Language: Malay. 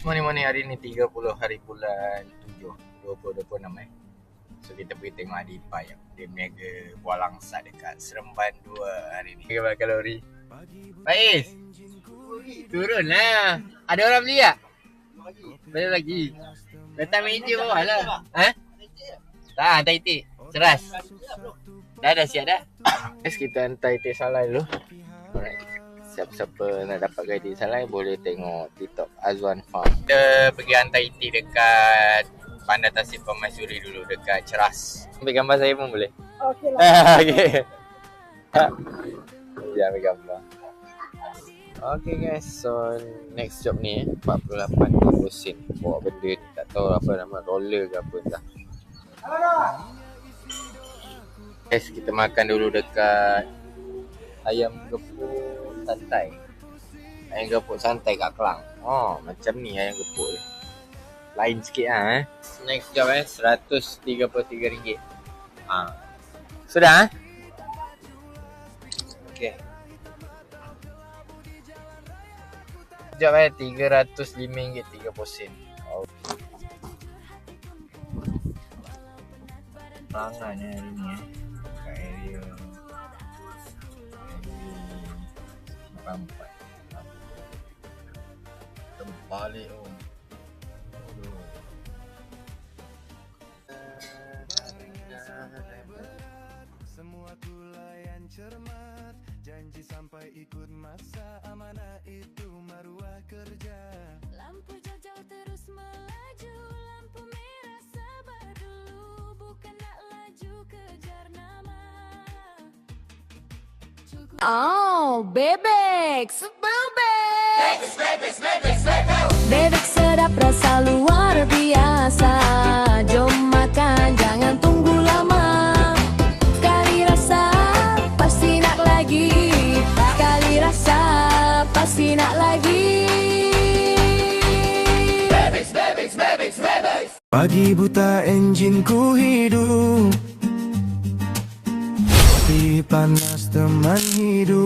Morning hari ni 30 hari bulan 7 2026 So kita pergi tengok adik ipar yang dia berniaga buah langsa dekat Seremban 2 hari ni. Berapa kalori? Faiz, turun lah. Ada orang beli tak? Belum lagi. Letak meja bawah lah. Tak, hantar itik. Ceras. Dah siap dah. Guys, kita hantar itik salai dulu. Alright. Siapa-siapa nak dapat guide salai boleh tengok TikTok Azwan Farm. Kita pergi hantar itik dekat Bandar Tasik Permaisuri dulu, dekat Ceras. Ambil gambar saya pun boleh? Okey lah. Okay. Dia ambil gambar. Okay guys, so next job ni 48 sen. Bawa benda ni, tak tahu apa nama, roller ke apa entah. Guys, kita makan dulu dekat ayam gepuk santai. Ayam gepuk santai kat Kelang. Oh, macam ni ayam gepuk dia. Lain sikit lah Next job RM133. Sudah Okay. Job RM305.30. Oh. Perangan hari ni kat area Rampai. Terbalik oh. Semua tulayan cermat, janji sampai ikut masa, amanah itu maruah kerja. Lampu jauh terus melaju, lampu merah sabar dulu, bukan nak laju kejar nama. Oh, bebek, bebek sedap rasa luar biasa. Jom makan, jangan tunggu lama. Sekali rasa, pasti nak lagi. Sekali rasa, pasti nak lagi. Pagi buta enjinku hidup, api panas teman hidup.